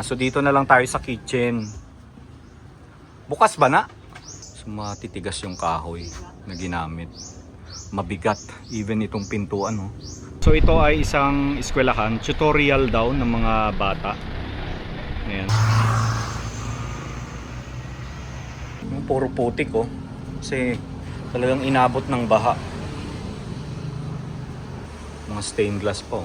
So dito na lang tayo sa kitchen. Bukas ba na? So matitigas yung kahoy na ginamit. Mabigat, even itong pintuan, no? So ito ay isang eskwelahan, tutorial daw ng mga bata. Ayan. Puro putik, oh. Kasi talagang inabot ng baha. Mga stained glass po.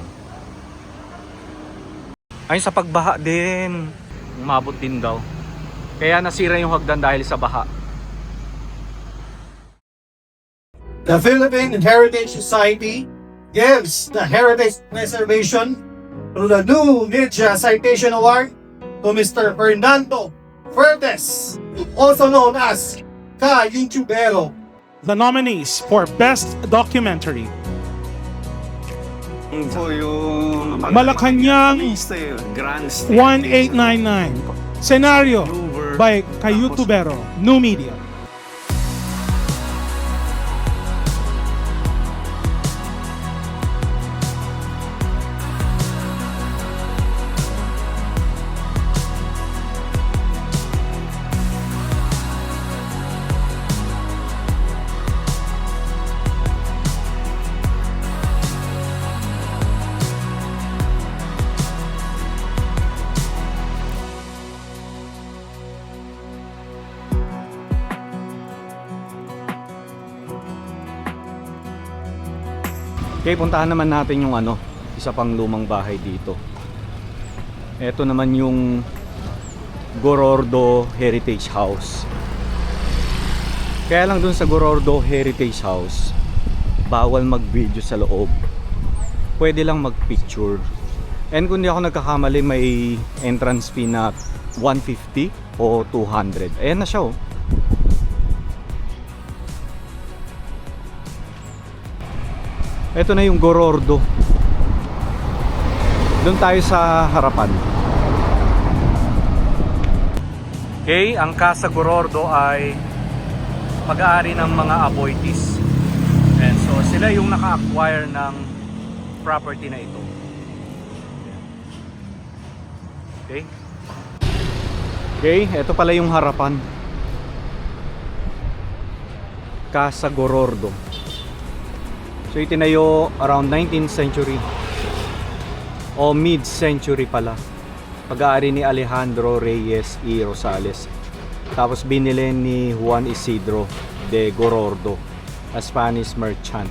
Ay, sa pagbaha din. Umabot din daw. Kaya nasira yung hagdan dahil sa baha. The Philippine Heritage Society gives the Heritage Preservation through the new Media Citation Award to Mr. Fernando Fuertes, also known as Ka YouTubero. The nominees for Best Documentary: So yung Malacanang Grand 1899. Scenario by Kayutubero, New Media. Okay, puntahan naman natin yung isa pang lumang bahay dito. Ito naman yung Gorordo Heritage House. Kaya lang dun sa Gorordo Heritage House, bawal mag-video sa loob. Pwede lang mag-picture. And kung di ako nagkakamali, may entrance fee na 150 o 200. Ayan na siya, oh. Ito na yung Gorordo. Doon tayo sa harapan. Okay, ang Casa Gorordo ay pag-aari ng mga Aboitiz. And so sila yung naka-acquire ng property na ito. Okay. Okay, ito pala yung harapan. Casa Gorordo. So itinayo around 19th century o mid-century pala. Pag-aari ni Alejandro Reyes y Rosales. Tapos binili ni Juan Isidro de Gorordo, a Spanish merchant,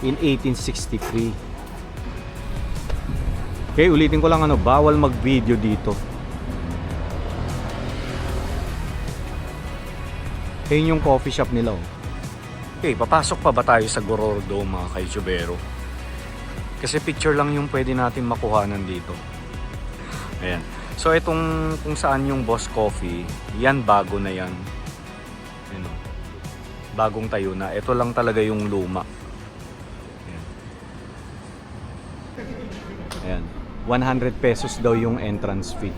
in 1863. Okay, ulitin ko lang bawal mag-video dito. Ayun yung coffee shop nila, oh. Okay, papasok pa ba tayo sa Gorordo, mga ka-YouTubero? Kasi picture lang yung pwede natin makuhanan dito. Ayan. So itong kung saan yung Boss Coffee, yan bago na yan. Ayan, bagong tayo na. Ito lang talaga yung luma. Ayan. 100 pesos daw yung entrance fee.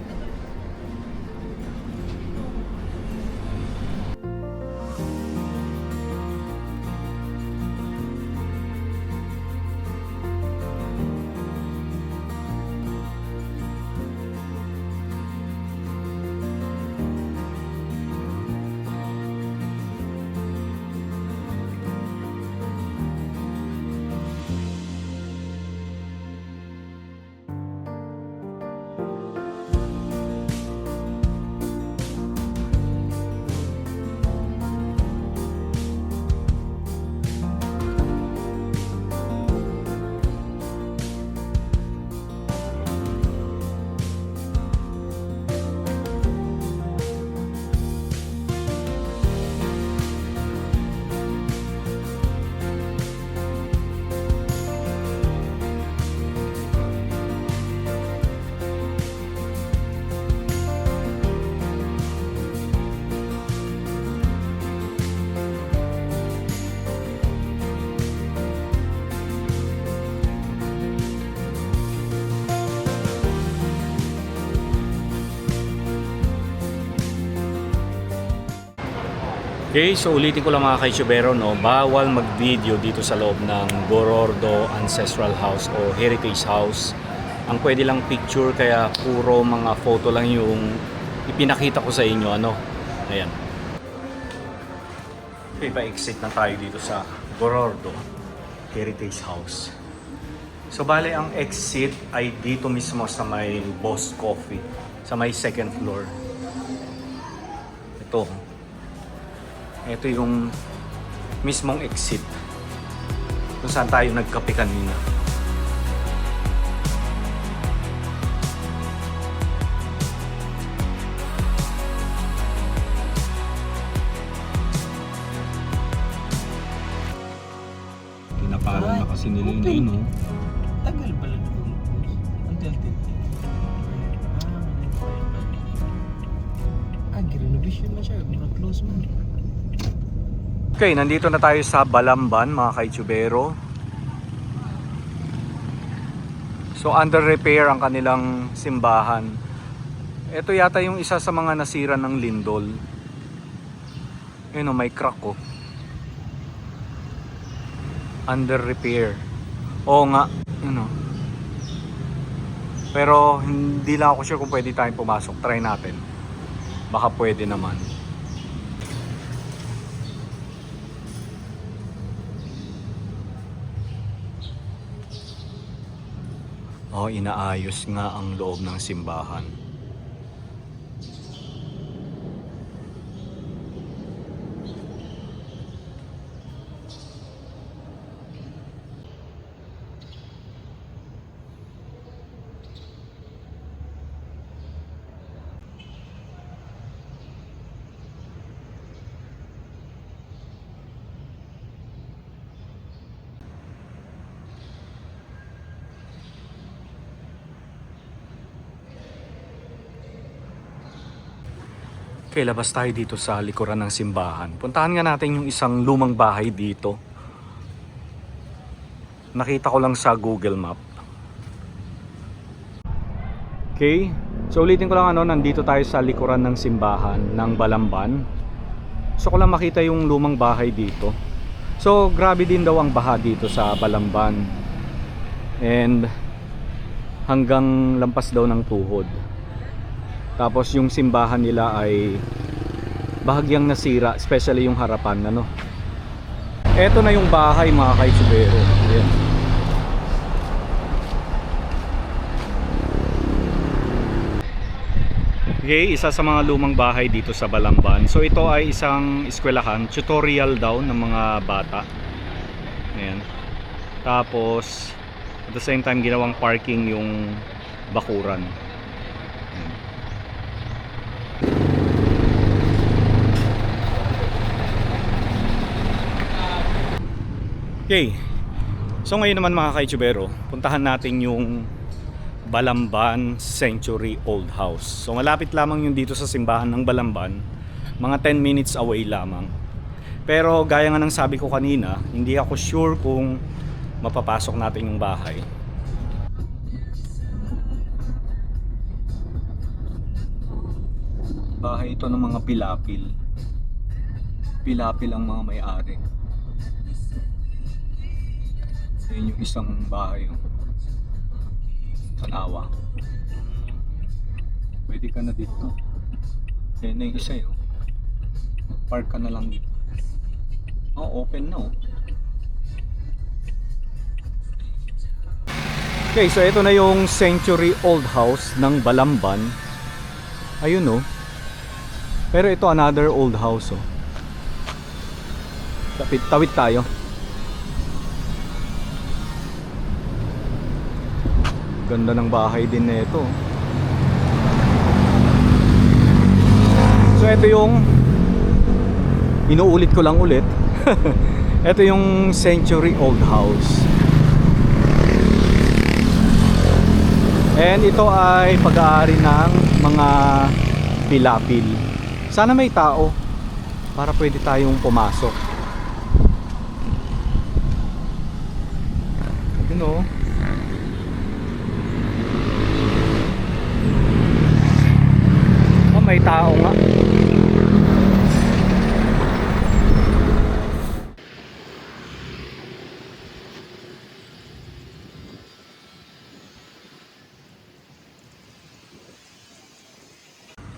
Okay, so ulitin ko lang mga ka-YouTubero, no, bawal mag-video dito sa loob ng Gorordo Ancestral House o Heritage House. ang pwede lang picture, kaya puro mga photo lang yung ipinakita ko sa inyo, ano. Ayan. Okay, pa-exit na tayo dito sa Gorordo Heritage House. So bale, ang exit ay dito mismo sa may Boss Coffee, sa may second floor. Ito yung mismong exit kung saan tayo nagkape kanina. Pinapalo na kasi nila yun, no? Tagal pala ito. Until 10. Renovation na siya. Mura close mo. Okay, nandito na tayo sa Balamban, mga kaitsubero. So under repair ang kanilang simbahan. Ito yata yung isa sa mga nasira ng lindol. Ayun, may crack, oh. Under repair. Oo nga, ano. Pero hindi lang ako sure kung pwede tayong pumasok. Try natin. Baka pwede naman. Oh, inaayos nga ang loob ng simbahan. Okay, labas tayo dito sa likuran ng simbahan. Puntahan nga natin yung isang lumang bahay dito. Nakita ko lang sa Google Map. Okay, so ulitin ko lang, nandito tayo sa likuran ng simbahan ng Balamban. So ko lang makita yung lumang bahay dito. So grabe din daw ang baha dito sa Balamban. And hanggang lampas daw ng tuhod. Tapos yung simbahan nila ay bahagyang nasira, especially yung harapan, ano. Eto na yung bahay, mga kaitsubero. Ayan. Okay, isa sa mga lumang bahay dito sa Balamban. So ito ay isang eskwelahan, tutorial daw ng mga bata. Ayan. Tapos at the same time ginawang parking yung bakuran. Okay, so ngayon naman mga kaitsubero, puntahan natin yung Balamban Century Old House. So malapit lamang yung dito sa simbahan ng Balamban, mga 10 minutes away lamang. Pero gaya nga ng sabi ko kanina, hindi ako sure kung mapapasok natin yung bahay. Bahay ito ng mga pilapil. Pilapil ang mga may-ari. Yan yung isang bahay, Tanawa. Pwede ka na dito. Yan na yung isa, park ka na lang dito. Oh, open na, Okay, so ito na yung Century Old House ng Balamban. Ayun, pero ito another old house, Tawid tayo. Ganda ng bahay din nito. So ito yung inuulit ko lang ulit. Ito yung Century Old House. And ito ay pag-aari ng mga pilapil. Sana may tao para pwede tayong pumasok. Yun, may tao nga.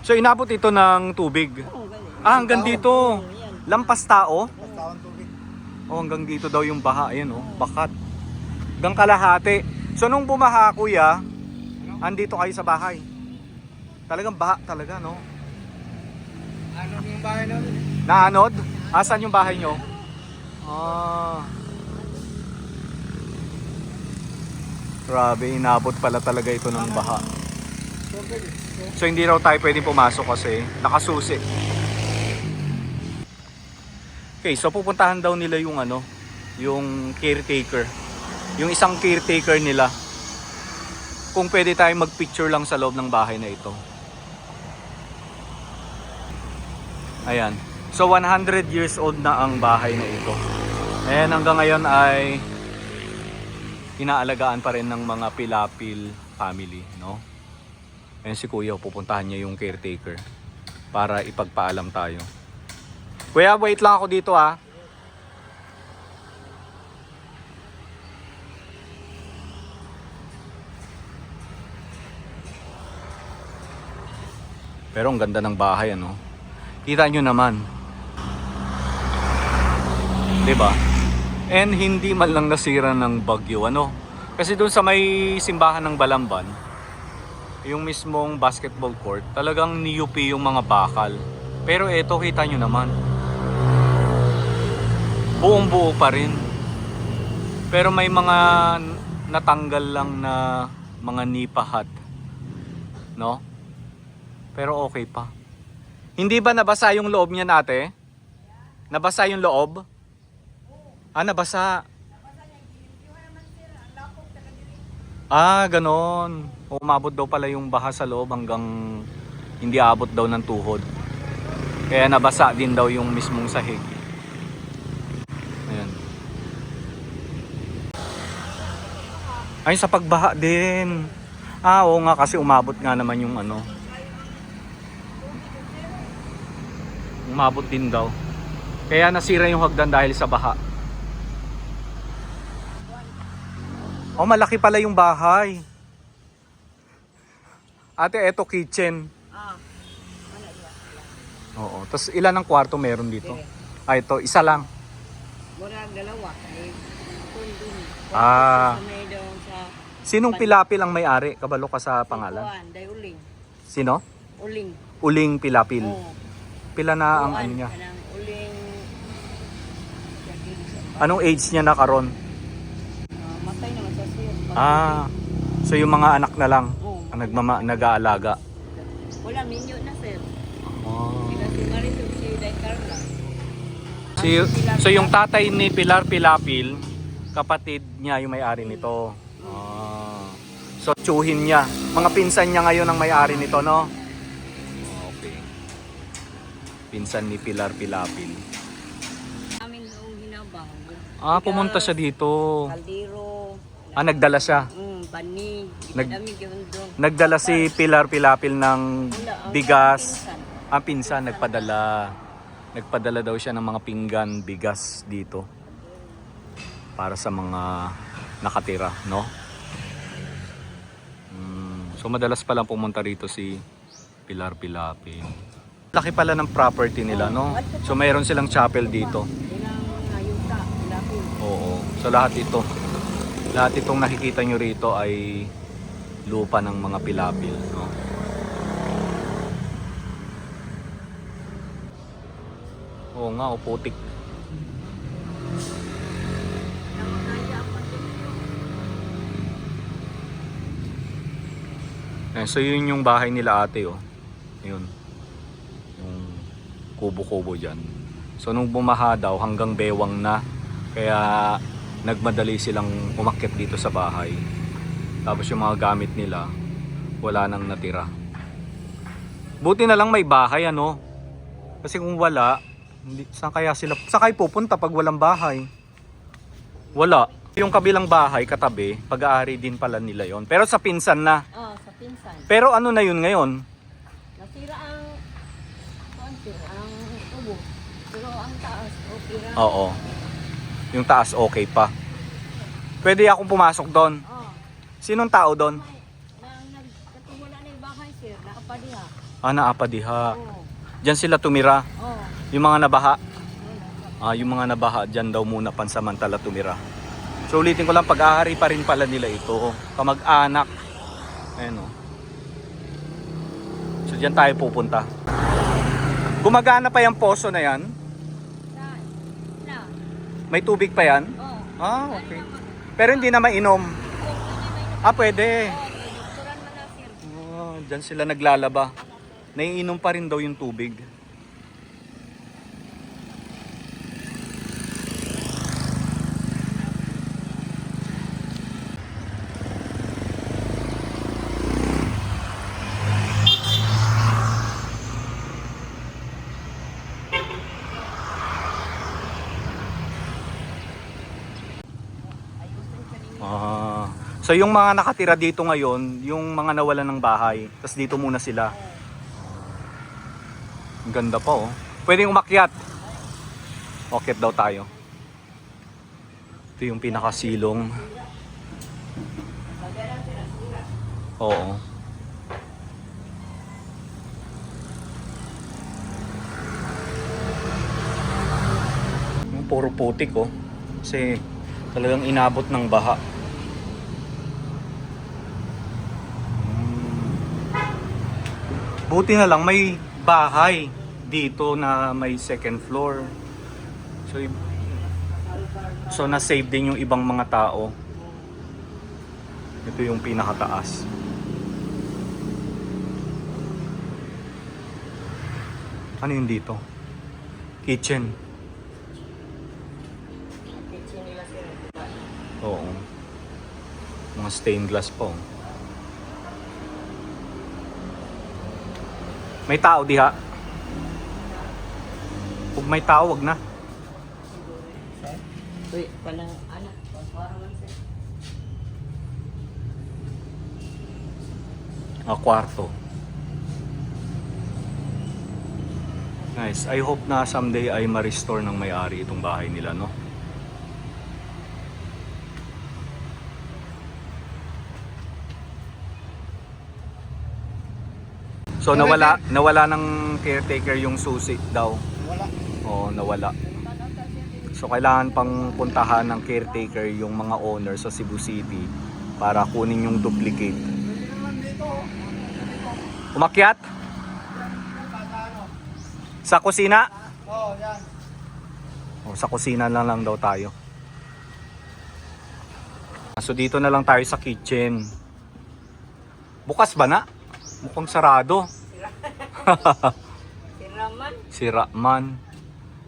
So inabot ito ng tubig. Ah, hanggang dito. Lampas tao? Oh, hanggang dito daw yung baha. Ayan oh, bakat. Hanggang kalahati. So nung bumaha kuya, andito kayo sa bahay. Talagang baha talaga, no? Ano yung bahay namin? Naanod? Asan yung bahay nyo? Ah. Grabe, inabot pala talaga ito ng baha. So hindi raw tayo pwedeng pumasok kasi nakasusi. Okay, so pupuntahan daw nila yung ano, yung caretaker. Yung isang caretaker nila. Kung pwede tayong magpicture lang sa loob ng bahay na ito. Ayan. So 100 years old na ang bahay na ito. And hanggang ngayon ay inaalagaan pa rin ng mga Pilapil family, no? Ayan si Kuya, pupuntahan niya yung caretaker para ipagpaalam tayo. Kuya, wait lang ako dito ah. Pero ang ganda ng bahay, ano? Kita nyo naman. 'Di ba? And hindi man lang nasira ng bagyo, ano? Kasi doon sa may simbahan ng Balamban, yung mismong basketball court, talagang niyupi yung mga bakal. Pero eto, kita nyo naman. Buong buo pa rin. Pero may mga natanggal lang na mga nipahat. No? Pero okay pa. Hindi ba nabasa yung loob niya ate? Nabasa yung loob? Ah, nabasa. Ah, ganon. Umabot daw pala yung baha sa loob hanggang hindi abot daw ng tuhod. Kaya nabasa din daw yung mismong sahig. Ayan. Ay, sa pagbaha din. Ah, oo nga kasi umabot nga naman yung ano. Umabot din daw. Kaya nasira yung hagdan dahil sa baha. Oh, malaki pala yung bahay. Ate, eto kitchen. Oo. Tapos ilan ang kwarto meron dito? Ah, ito. Isa lang. Murag dalawa. Ah. May doon sa Sinong Pilapil ang may-ari? Kabalo ka sa pangalan? Kuan, day uling. Sino? Uling. Uling Pilapil. Oo. Pila na ang ano niya? Kanang uling. Anong age niya na karon? Matay naman sa siya. Ah. So yung mga anak na lang Oo. ang nag-aalaga. Wala minyo na sir. Oh. Sila si Marisol si Day Carla. So yung tatay ni Pilar Pilapil, kapatid niya yung may-ari nito. Ah. So tsuhin niya. Mga pinsan niya ngayon ang may-ari nito, no? Okay. Pinsan ni Pilar Pilapil. Amin noong hinabang. Ah, pumunta siya dito. Kaldero. Ah, nagdala siya. Banig. Nag- Dami gyud dong. Nagdala si Pilar Pilapil ng Wala, ang bigas. pinsan. Ah, pinsan, nagpadala. Nagpadala daw siya ng mga pinggan, bigas dito. Para sa mga nakatira, no? So madalas palang pumunta rito si Pilar Pilapil. Laki pala ng property nila, no? So mayroon silang chapel dito. Ilang mga yuta. Lapin. Oo. So lahat ito. Lahat itong nakikita nyo rito ay lupa ng mga Pilapil, no? Oo nga, o putik. So yun yung bahay nila ate, oh. Yun. Yung kubo-kubo dyan. So nung bumaha daw hanggang bewang na. Kaya nagmadali silang umakyat dito sa bahay. Tapos yung mga gamit nila wala nang natira. Buti na lang may bahay, ano. Kasi kung wala, saan kaya sila, saan kayo pupunta pag walang bahay? Wala. Yung kabilang bahay katabi, pag-aari din pala nila yon. Pero sa pinsan na. Sa pinsan. Pero ano na yun ngayon? Nasira ang ang tubo. Pero ang taas, okay lang. Oo. Yung taas okay pa. Pwede akong pumasok doon. Oh. Sinong tao doon? Nagkatuwala na yung bahay, sir. Nakapadiha. Naapa diha. Oo. Diyan sila tumira. Oo. Yung mga nabaha. Yung mga nabaha, dyan daw muna pansamantala tumira. So ulitin ko lang, pag-ahari pa rin pala nila ito. Kamag-anak. Ayan o. So dyan tayo pupunta. Gumagana pa yung poso na yan? Saan? Na? May tubig pa yan? Oo. Okay. Pero hindi na mainom. Pwede. Doktoran man na, sir. Dyan sila naglalaba. Naiinom pa rin daw yung tubig. So yung mga nakatira dito ngayon, yung mga nawalan ng bahay, tapos dito muna sila. Ang ganda pa oh. Pwedeng umakyat. Umakyat daw tayo. Ito yung pinakasilong. Oo. Yung puro putik oh. Kasi talagang inabot ng baha. Buti na lang may bahay dito na may second floor. So na-save din yung ibang mga tao. Ito yung pinakataas. Ano yun dito? Kitchen. Oo. Mga stained glass po. May tao diha. Kung may tao, wag na. Uy, palang anak. Parang man, sir. Kwarto. Nice. I hope na someday ay ma-restore ng may-ari itong bahay nila, no? So nawala ng caretaker yung susi daw. Wala. Oo, nawala. So kailangan pang puntahan ng caretaker yung mga owner sa Cebu City para kunin yung duplicate. Umakyat? Sa kusina? Oo, yan. Sa kusina lang daw tayo. So dito na lang tayo sa kitchen. Bukas ba na? Mukhang sarado. Siraman. Sira man.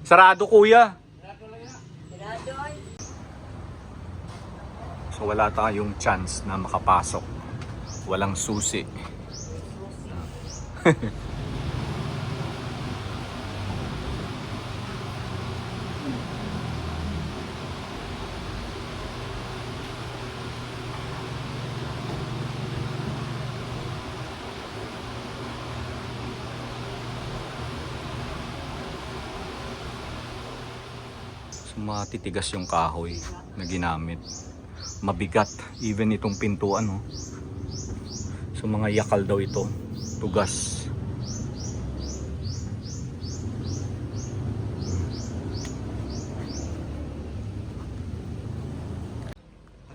Sarado kuya. Sirado ay. So wala tayong chance na makapasok. Walang susi. Matitigas yung kahoy na ginamit. Mabigat. Even itong pintuan. Oh. So mga yakal daw ito. Tugas.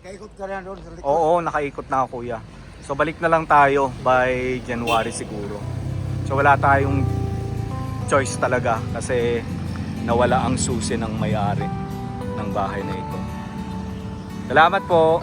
Nakaikot ka rin doon sa likod. Oo, nakaikot na ako kuya. So balik na lang tayo by January siguro. So wala tayong choice talaga kasi nawala ang susi ng may-ari ng bahay na ito. Salamat po.